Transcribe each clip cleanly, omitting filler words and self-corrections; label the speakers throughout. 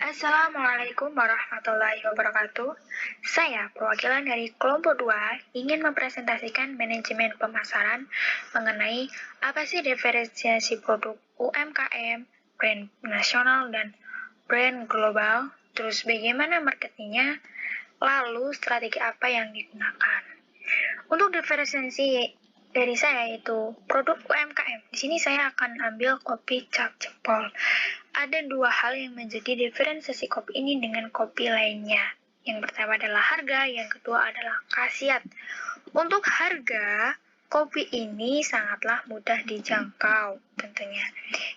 Speaker 1: Assalamualaikum warahmatullahi wabarakatuh. Saya, perwakilan dari kelompok 2, ingin mempresentasikan manajemen pemasaran mengenai apa sih diferensiasi produk UMKM, brand nasional, dan brand global, terus bagaimana marketingnya, lalu strategi apa yang digunakan. Untuk diferensiasi dari saya itu produk UMKM. Di sini saya akan ambil kopi cap jempol. Ada dua hal yang menjadi diferensiasi kopi ini dengan kopi lainnya. Yang pertama adalah harga, yang kedua adalah khasiat. Untuk harga, kopi ini sangatlah mudah dijangkau tentunya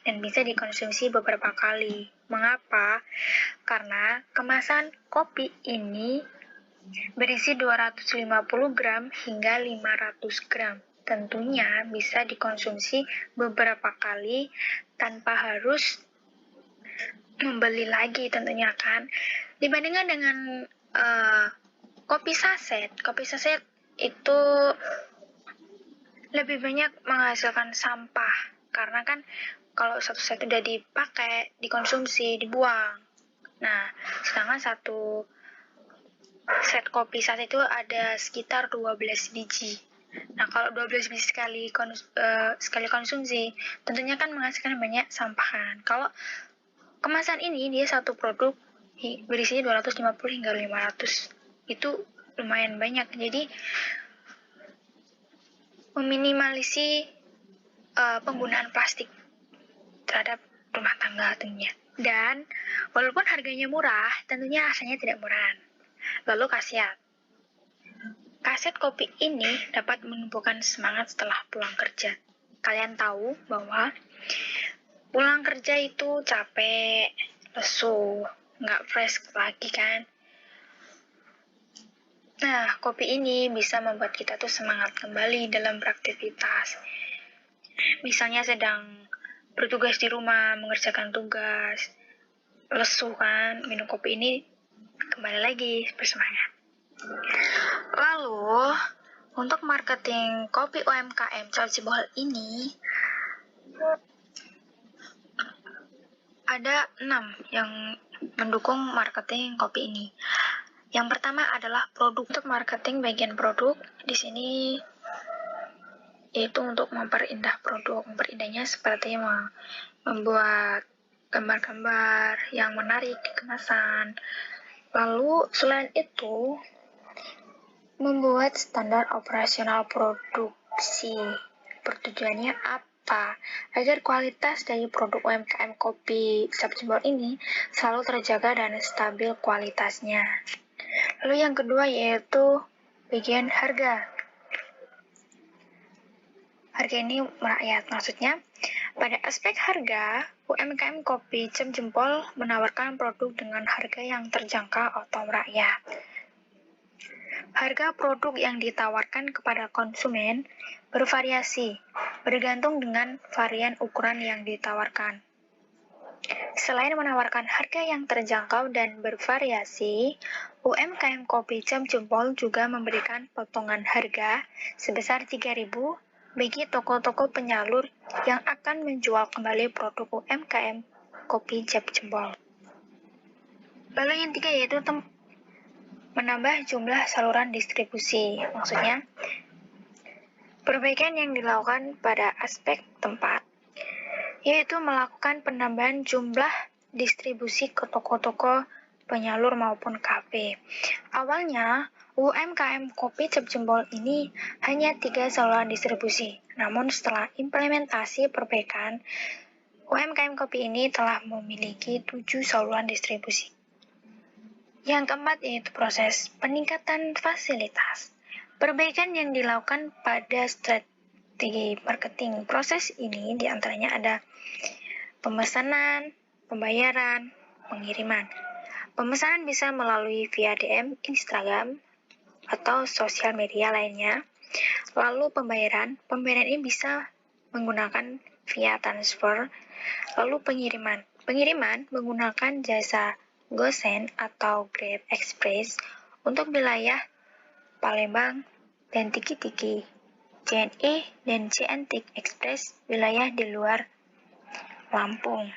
Speaker 1: dan bisa dikonsumsi beberapa kali. Mengapa? Karena kemasan kopi ini berisi 250 gram hingga 500 gram. Tentunya bisa dikonsumsi beberapa kali tanpa harus membeli lagi tentunya kan. Dibandingkan dengan kopi saset itu lebih banyak menghasilkan sampah karena kan kalau satu set udah dipakai, dikonsumsi, dibuang. Nah, sedangkan satu set kopi saset itu ada sekitar 12 biji. Nah, kalau 12 biji sekali konsumsi, tentunya kan menghasilkan banyak sampah kan. Kalau kemasan ini dia satu produk berisinya 250 hingga 500. Itu lumayan banyak. Jadi meminimalisasi penggunaan plastik terhadap rumah tangga tentunya. Dan walaupun harganya murah, tentunya rasanya tidak murah. Lalu khasiat. Kaset kopi ini dapat menumbuhkan semangat setelah pulang kerja. Kalian tahu bahwa pulang kerja itu capek, lesu, nggak fresh lagi kan? Nah, kopi ini bisa membuat kita tuh semangat kembali dalam beraktivitas. Misalnya sedang bertugas di rumah, mengerjakan tugas, lesu kan, minum kopi ini kembali lagi bersemangat. Lalu, untuk marketing kopi UMKM cap jempol ini, ada 6 yang mendukung marketing kopi ini. Yang pertama adalah produk. Untuk marketing bagian produk di sini yaitu untuk memperindah produk. Memperindahnya seperti membuat gambar-gambar yang menarik di kemasan. Lalu selain itu membuat standar operasional produksi. Bertujuannya apa? Agar kualitas dari produk UMKM kopi cap jempol ini selalu terjaga dan stabil kualitasnya. Lalu yang kedua yaitu bagian harga. Harga ini merakyat, maksudnya pada aspek harga, UMKM kopi cap jempol menawarkan produk dengan harga yang terjangkau atau merakyat. Harga produk yang ditawarkan kepada konsumen bervariasi, bergantung dengan varian ukuran yang ditawarkan. Selain menawarkan harga yang terjangkau dan bervariasi, UMKM kopi cap jempol juga memberikan potongan harga sebesar 3.000 bagi toko-toko penyalur yang akan menjual kembali produk UMKM kopi cap jempol. Lalu yang ketiga yaitu menambah jumlah saluran distribusi. Maksudnya, perbaikan yang dilakukan pada aspek tempat, yaitu melakukan penambahan jumlah distribusi ke toko-toko penyalur maupun kafe. Awalnya, UMKM kopi cap jempol ini hanya 3 saluran distribusi. Namun setelah implementasi perbaikan, UMKM kopi ini telah memiliki 7 saluran distribusi. Yang keempat yaitu proses peningkatan fasilitas. Perbaikan yang dilakukan pada strategi marketing. Proses ini diantaranya ada pemesanan, pembayaran, pengiriman. Pemesanan bisa melalui via DM, Instagram, atau sosial media lainnya. Lalu pembayaran ini bisa menggunakan via transfer. Lalu pengiriman menggunakan jasa GoSend atau Grab Express untuk wilayah Palembang dan Tiki-Tiki, JNE dan JNTIK Express wilayah di luar Lampung.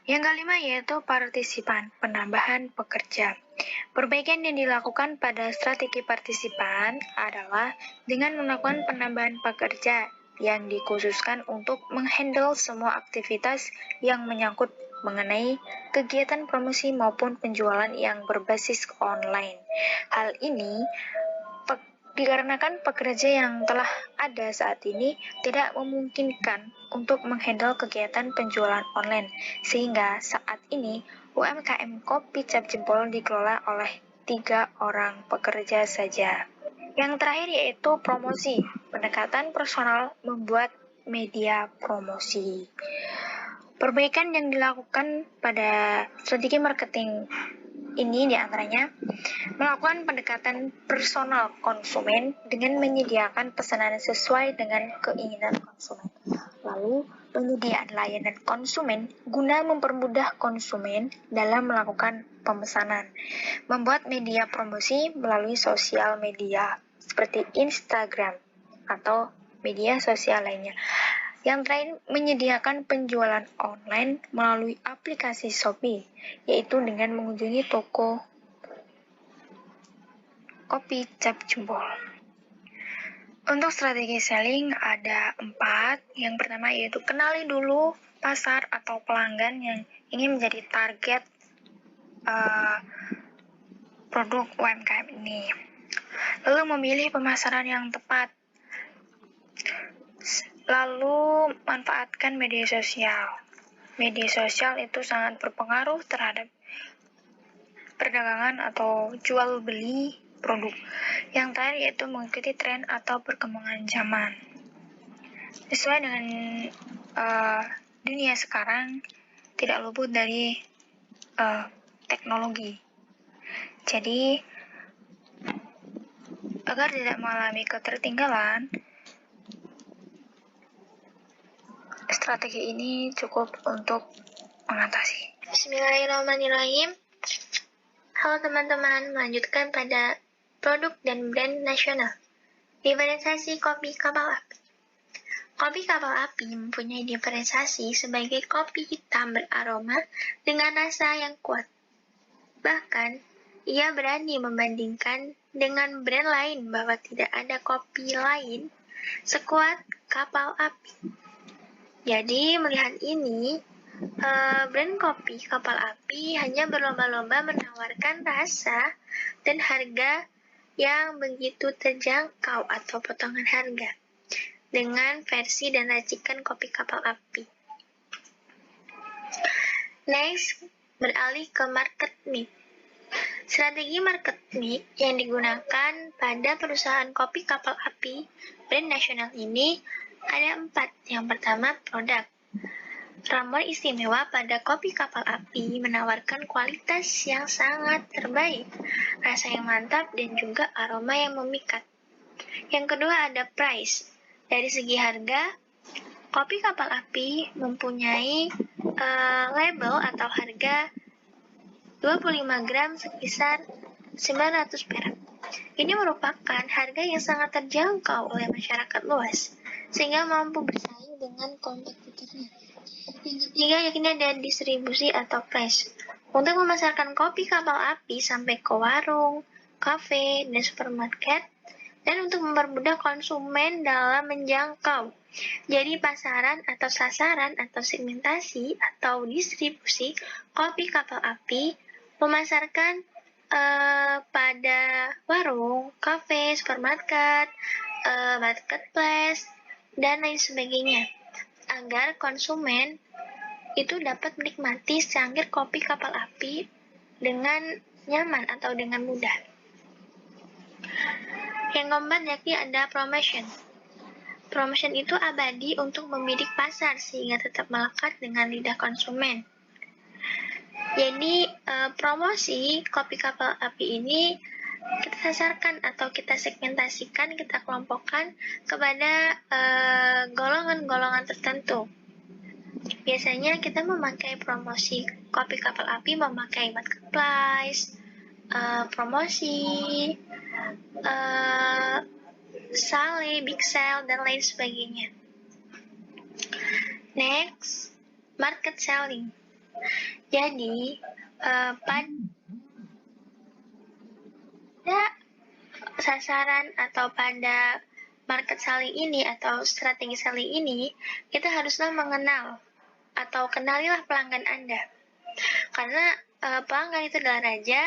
Speaker 1: Yang kelima yaitu partisipan, penambahan pekerja. Perbaikan yang dilakukan pada strategi partisipan adalah dengan melakukan penambahan pekerja yang dikhususkan untuk menghandle semua aktivitas yang menyangkut mengenai kegiatan promosi maupun penjualan yang berbasis online. Hal ini dikarenakan pekerja yang telah ada saat ini tidak memungkinkan untuk menghandle kegiatan penjualan online, sehingga saat ini UMKM Kopi Cap Jempol dikelola oleh 3 orang pekerja saja. Yang terakhir yaitu promosi, pendekatan personal membuat media promosi. Perbaikan yang dilakukan pada strategi marketing ini diantaranya melakukan pendekatan personal konsumen dengan menyediakan pesanan sesuai dengan keinginan konsumen. Lalu, penyediaan layanan konsumen guna mempermudah konsumen dalam melakukan pemesanan. Membuat media promosi melalui sosial media seperti Instagram atau media sosial lainnya. Yang terakhir, menyediakan penjualan online melalui aplikasi Shopee, yaitu dengan mengunjungi toko Kopi Cap Jempol. Untuk strategi selling ada 4. Yang pertama yaitu kenali dulu pasar atau pelanggan yang ingin menjadi target produk UMKM ini. Lalu memilih pemasaran yang tepat. Lalu manfaatkan media sosial. Media sosial itu sangat berpengaruh terhadap perdagangan atau jual beli produk. Yang terakhir yaitu mengikuti tren atau perkembangan zaman. Sesuai dengan dunia sekarang tidak luput dari teknologi. Jadi agar tidak mengalami ketertinggalan, strategi ini cukup untuk mengatasi. Bismillahirrahmanirrahim. Halo teman-teman, melanjutkan pada produk dan brand nasional. Diferensiasi kopi kapal api. Kopi kapal api mempunyai diferensiasi sebagai kopi hitam beraroma dengan rasa yang kuat. Bahkan, ia berani membandingkan dengan brand lain bahwa tidak ada kopi lain sekuat kapal api. Jadi, melihat ini, brand kopi kapal api hanya berlomba-lomba menawarkan rasa dan harga yang begitu terjangkau atau potongan harga dengan versi dan racikan kopi kapal api. Next, beralih ke market mix. Strategi market mix yang digunakan pada perusahaan kopi kapal api brand nasional ini ada 4. Yang pertama, produk. Ramuan istimewa pada kopi kapal api menawarkan kualitas yang sangat terbaik, rasa yang mantap, dan juga aroma yang memikat. Yang kedua ada price. Dari segi harga, kopi kapal api mempunyai label atau harga 25 gram sekisar 900 perak. Ini merupakan harga yang sangat terjangkau oleh masyarakat luas, sehingga mampu bersaing dengan kompetitornya. Yang ketiga, yakni ada distribusi atau price. Untuk memasarkan kopi kapal api sampai ke warung, kafe, dan supermarket, dan untuk mempermudah konsumen dalam menjangkau. Jadi pasaran atau sasaran atau segmentasi atau distribusi kopi kapal api memasarkan pada warung, kafe, supermarket, marketplace, dan lain sebagainya, agar konsumen itu dapat menikmati secangkir kopi kapal api dengan nyaman atau dengan mudah. Yang keempat yakni ada promotion. Promotion itu abadi untuk membidik pasar sehingga tetap melekat dengan lidah konsumen. Jadi promosi kopi kapal api ini kita sasarkan atau kita segmentasikan, kita kelompokkan kepada golongan-golongan tertentu. Biasanya kita memakai promosi kopi kapal api memakai marketplace, promosi, sale, big sale, dan lain sebagainya. Next, market selling. Jadi, pada sasaran atau pada market selling ini atau strategi selling ini, kita haruslah mengenal atau kenalilah pelanggan Anda. Karena pelanggan itu adalah raja,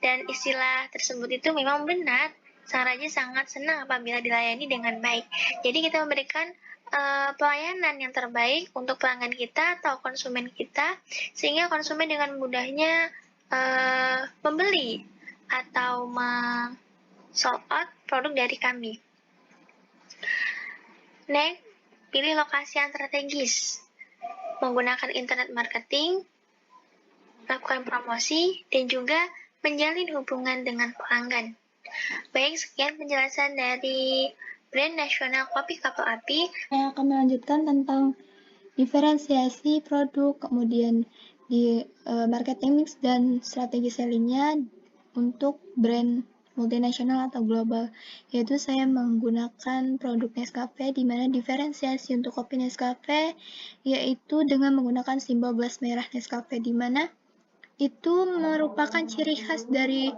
Speaker 1: dan istilah tersebut itu memang benar. Sang raja sangat senang apabila dilayani dengan baik. Jadi kita memberikan pelayanan yang terbaik untuk pelanggan kita atau konsumen kita, sehingga konsumen dengan mudahnya membeli atau sold out produk dari kami. Next, pilih lokasi yang strategis. Menggunakan internet marketing, lakukan promosi, dan juga menjalin hubungan dengan pelanggan. Baik, sekian penjelasan dari brand nasional kopi Kapal Api.
Speaker 2: Saya akan melanjutkan tentang diferensiasi produk, kemudian di marketing mix dan strategi sellingnya untuk brand multinasional atau global, yaitu saya menggunakan produk Nescafe, di mana diferensiasi untuk kopi Nescafe yaitu dengan menggunakan simbol gelas merah Nescafe, di mana itu merupakan ciri khas dari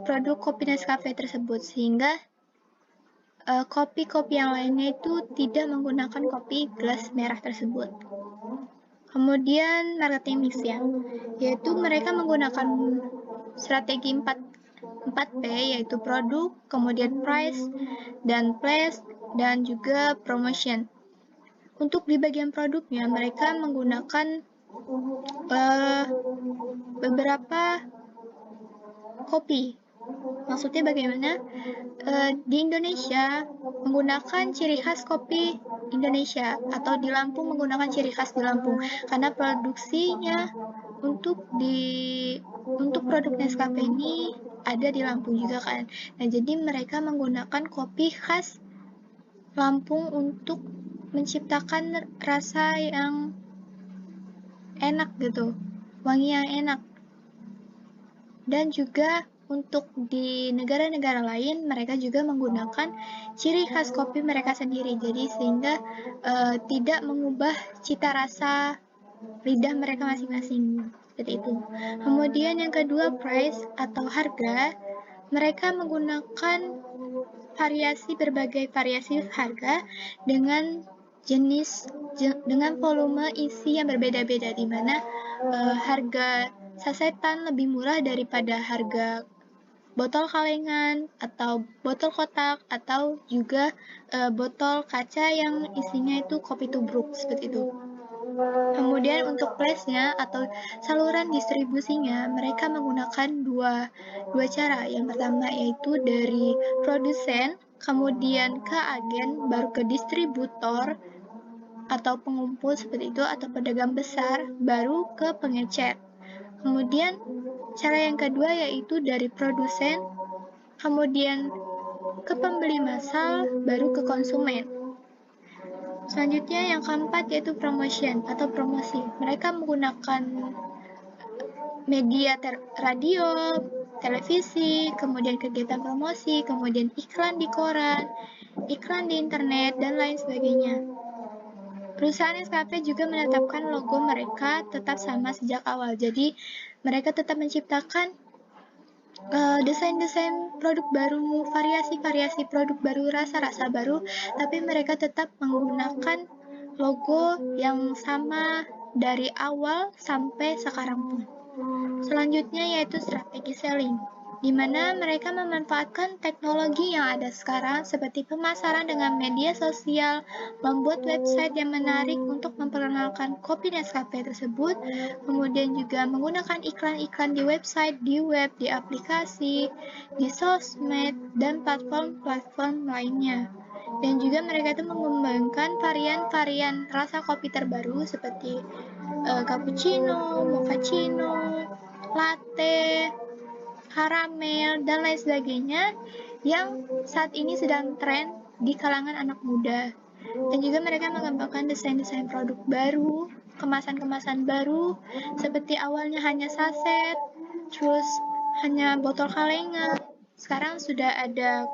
Speaker 2: produk kopi Nescafe tersebut, sehingga kopi-kopi yang lainnya itu tidak menggunakan kopi gelas merah tersebut. Kemudian marketing mix ya, yaitu mereka menggunakan strategi 4P, yaitu produk, kemudian price, dan place, dan juga promotion. Untuk di bagian produknya, mereka menggunakan beberapa kopi. Maksudnya bagaimana? Di Indonesia menggunakan ciri khas kopi Indonesia, atau di Lampung menggunakan ciri khas di Lampung, karena produksinya untuk produk Nescafe ini ada di Lampung juga kan. Nah, jadi mereka menggunakan kopi khas Lampung untuk menciptakan rasa yang enak gitu, wangi yang enak. Dan juga untuk di negara-negara lain, mereka juga menggunakan ciri khas kopi mereka sendiri, jadi sehingga tidak mengubah cita rasa lidah mereka masing-masing, seperti itu. Kemudian yang kedua, price atau harga. Mereka menggunakan berbagai variasi harga dengan dengan volume isi yang berbeda-beda, di mana harga sasetan lebih murah daripada harga botol kalengan atau botol kotak, atau juga botol kaca yang isinya itu kopi tubruk, seperti itu. Kemudian untuk place-nya atau saluran distribusinya, mereka menggunakan dua cara. Yang pertama yaitu dari produsen, kemudian ke agen, baru ke distributor atau pengumpul seperti itu, atau pedagang besar, baru ke pengecer. Kemudian cara yang kedua yaitu dari produsen, kemudian ke pembeli massal, baru ke konsumen. Selanjutnya yang keempat yaitu promotion atau promosi. Mereka menggunakan media radio, televisi, kemudian kegiatan promosi, kemudian iklan di koran, iklan di internet, dan lain sebagainya. Perusahaan Nescafe juga menetapkan logo mereka tetap sama sejak awal. Jadi mereka tetap menciptakan desain-desain produk baru, variasi-variasi produk baru, rasa-rasa baru, tapi mereka tetap menggunakan logo yang sama dari awal sampai sekarang pun. Selanjutnya yaitu strategi selling, di mana mereka memanfaatkan teknologi yang ada sekarang seperti pemasaran dengan media sosial, membuat website yang menarik untuk memperkenalkan kopi Nescafe tersebut, kemudian juga menggunakan iklan-iklan di website, di web, di aplikasi, di sosmed, dan platform-platform lainnya. Dan juga mereka itu mengembangkan varian-varian rasa kopi terbaru seperti cappuccino, mochaccino, latte, karamel, dan lain sebagainya yang saat ini sedang tren di kalangan anak muda. Dan juga mereka mengembangkan desain-desain produk baru, kemasan-kemasan baru, seperti awalnya hanya saset, terus hanya botol kalengan. Sekarang sudah ada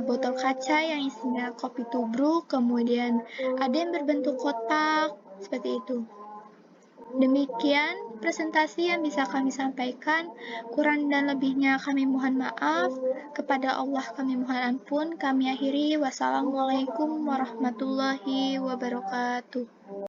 Speaker 2: botol kaca yang isinya kopi tubruk, kemudian ada yang berbentuk kotak, seperti itu. Demikian presentasi yang bisa kami sampaikan. Kurang dan lebihnya kami mohon maaf. Kepada Allah kami mohon ampun. Kami akhiri. Wassalamualaikum warahmatullahi wabarakatuh.